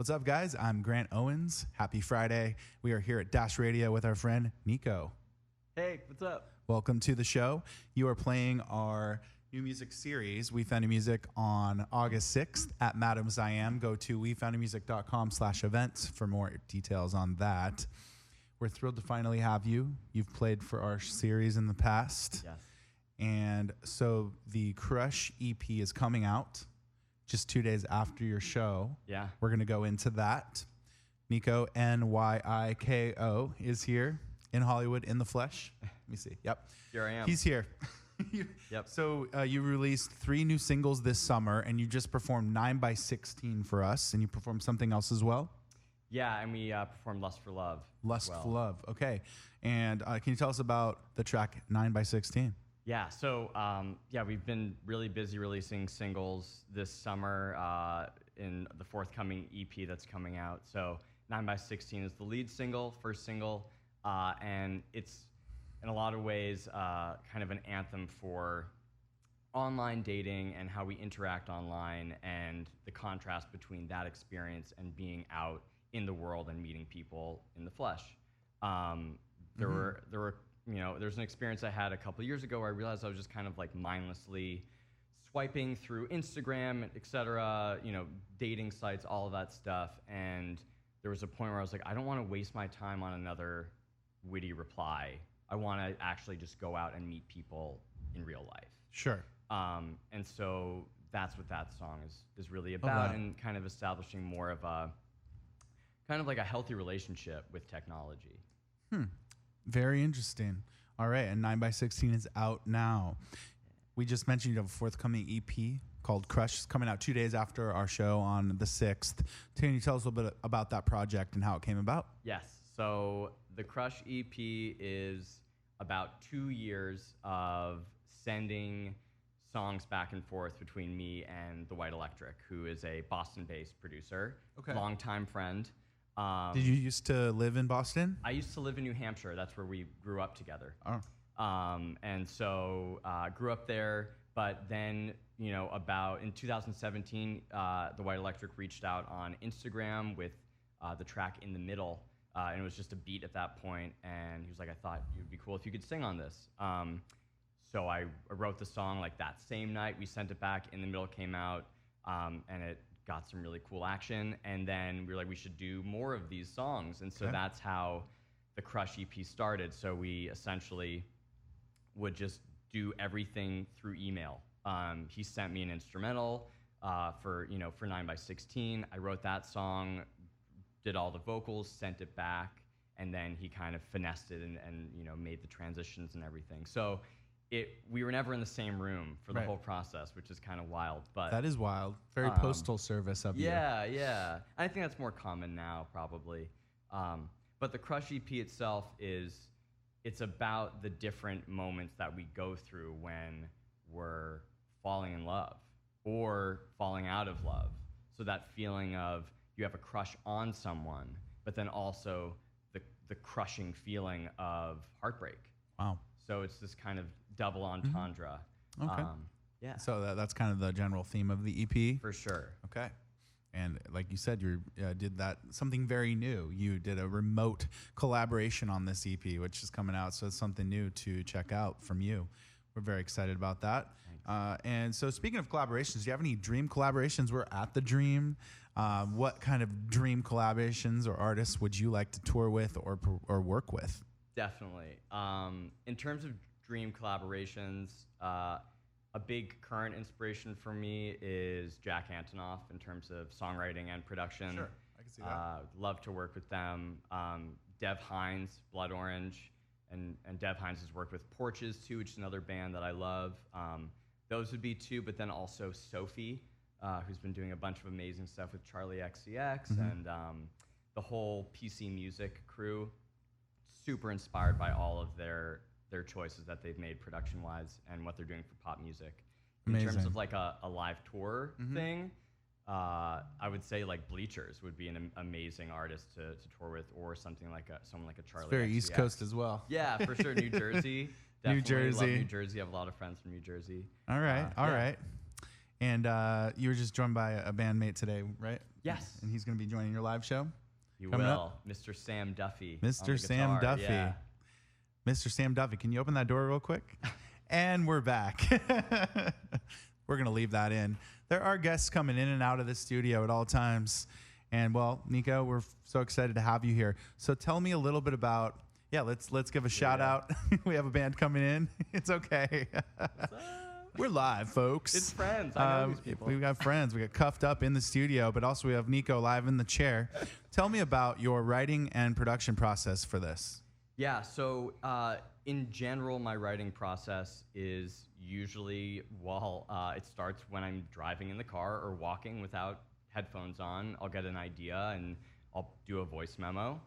What's up, guys? I'm Grant Owens. Happy Friday. We are here at Dash Radio with our friend NYIKO. Hey, what's up? Welcome to the show. You are playing our new music series, We Found New Music, on August 6th at Madam's I Am. Go to wefoundnewmusic.com/events for more details on that. We're thrilled to finally have you. You've played for our series in the past. Yes. And so the Crush EP is coming out just 2 days after your show. Yeah. We're going to go into that. NYIKO, NYIKO, is here in Hollywood in the flesh. Let me see. Yep. Here I am. He's here. Yep. So you released 3 new singles this summer, and you just performed 9x16 for us, and you performed something else as well? Yeah, and we performed Lust for Love. Lust for Love. Okay. And can you tell us about the track 9x16? Yeah, so we've been really busy releasing singles this summer in the forthcoming EP that's coming out. So 9x16 is the lead single, first single, and it's in a lot of ways kind of an anthem for online dating and how we interact online and the contrast between that experience and being out in the world and meeting people in the flesh. There were there's an experience I had a couple years ago where I realized I was just kind of like mindlessly swiping through Instagram, et cetera, dating sites, all of that stuff. And there was a point where I was like, I don't want to waste my time on another witty reply. I want to actually just go out and meet people in real life. Sure. And so that's what that song is really about, and kind of establishing more of a kind of like a healthy relationship with technology. Very interesting. All right, and 9x16 is out now. We just mentioned you have a forthcoming EP called Crush. It's coming out 2 days after our show on the 6th. Can you tell us a little bit about that project and how it came about? Yes. So the Crush EP is about 2 years of sending songs back and forth between me and The White Electric, who is a Boston-based producer, longtime friend. Did you used to live in Boston? I used to live in New Hampshire. That's where we grew up together. Oh. And so grew up there, but then, about in 2017, The White Electric reached out on Instagram with the track In the Middle, and it was just a beat at that point, and he was like, I thought it would be cool if you could sing on this. So I wrote the song like that same night. We sent it back. In the Middle came out, and it got some really cool action, and then we were like, we should do more of these songs, and so that's how the Crush EP started. So we essentially would just do everything through email. He sent me an instrumental for 9x16. I wrote that song, did all the vocals, sent it back, and then he kind of finessed it and made the transitions and everything. So we were never in the same room for the whole process, which is kind of wild. But that is wild. Very postal service of you. Yeah. I think that's more common now, probably. But the Crush EP itself it's about the different moments that we go through when we're falling in love or falling out of love. So that feeling of you have a crush on someone, but then also the crushing feeling of heartbreak. Wow. So it's this kind of double entendre. Okay. Yeah. So that's kind of the general theme of the EP? For sure. Okay. And like you said, you did something very new. You did a remote collaboration on this EP, which is coming out. So it's something new to check out from you. We're very excited about that. And so speaking of collaborations, do you have any dream collaborations? We're at the Dream. What kind of dream collaborations or artists would you like to tour with or work with? Definitely. In terms of dream collaborations, a big current inspiration for me is Jack Antonoff in terms of songwriting and production. Sure, I can see that. Love to work with them. Dev Hynes, Blood Orange, and Dev Hynes has worked with Porches too, which is another band that I love. Those would be two, but then also Sophie, who's been doing a bunch of amazing stuff with Charlie XCX and the whole PC Music crew. Super inspired by all of their choices that they've made production-wise and what they're doing for pop music. Amazing. In terms of like a live tour thing, I would say like Bleachers would be an amazing artist to tour with, or someone like a Charlie. It's very XCX. East Coast as well. Yeah, for sure. New Jersey. New Definitely Jersey. love New Jersey. I have a lot of friends from New Jersey. All right. And you were just joined by a bandmate today, right? Yes. And he's going to be joining your live show? You coming will. up? Mr. Sam Duffy. Mr. Sam Duffy. Yeah. Mr. Sam Duffy, can you open that door real quick? And we're back. We're going to leave that in. There are guests coming in and out of the studio at all times. And, well, NYIKO, we're so excited to have you here. So tell me a little bit about, let's give a shout out. We have a band coming in. It's okay. We're live, folks. It's friends. I know these people. We've got friends. We got cuffed up in the studio, but also we have NYIKO live in the chair. Tell me about your writing and production process for this. Yeah, so in general, my writing process is usually, it starts when I'm driving in the car or walking without headphones on. I'll get an idea and I'll do a voice memo.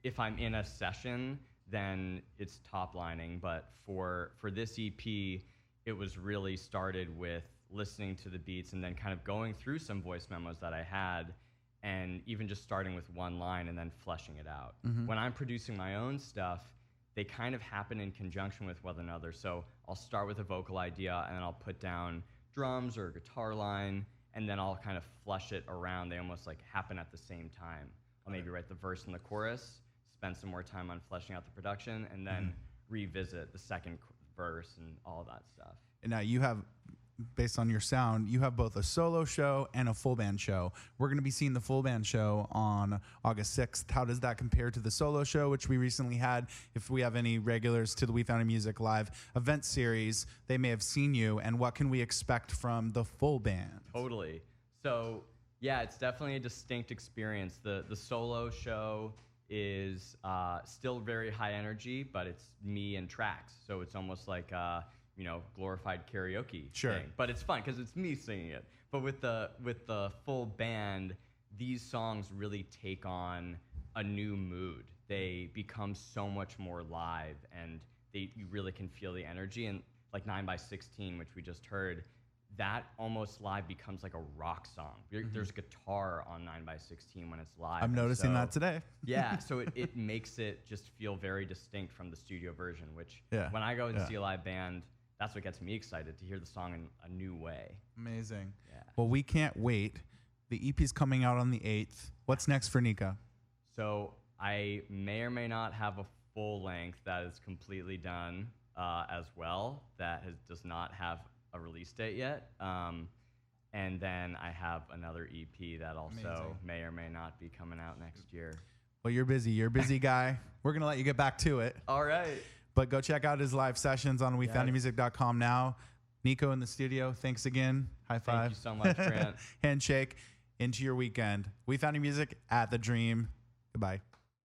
If I'm in a session, then it's top lining. But for this EP, it was really started with listening to the beats and then kind of going through some voice memos that I had, and even just starting with one line and then fleshing it out. Mm-hmm. When I'm producing my own stuff, they kind of happen in conjunction with one another. So I'll start with a vocal idea, and then I'll put down drums or a guitar line, and then I'll kind of flesh it around. They almost like happen at the same time. I'll maybe write the verse and the chorus, spend some more time on fleshing out the production, and then revisit the second verse and all that stuff. And now you have, based on your sound, you have both a solo show and a full band show. We're going to be seeing the full band show on August 6th. How does that compare to the solo show, which we recently had? If we have any regulars to the We Found in Music live event series, they may have seen you. And what can we expect from the full band? Totally. So, yeah, it's definitely a distinct experience. The solo show is still very high energy, but it's me and tracks. So it's almost like glorified karaoke thing. But it's fun because it's me singing it. But with the full band, these songs really take on a new mood. They become so much more live, and you really can feel the energy. And like 9x16, which we just heard, that almost live becomes like a rock song. There's guitar on 9x16 when it's live. I'm noticing that today. Yeah, so it makes it just feel very distinct from the studio version, which when I go and see a live band, that's what gets me excited, to hear the song in a new way. Amazing. Yeah. Well, we can't wait. The EP's coming out on the 8th. What's next for NYIKO? So I may or may not have a full length that is completely done as well, that does not have a release date yet. And then I have another EP that also may or may not be coming out next year. Well, you're busy. You're a busy guy. We're going to let you get back to it. All right. But go check out his live sessions on WeFoundYourMusic.com now. NYIKO in the studio, thanks again. High five. Thank you so much, Grant. Handshake into your weekend. We Found Your Music at The Dream. Goodbye.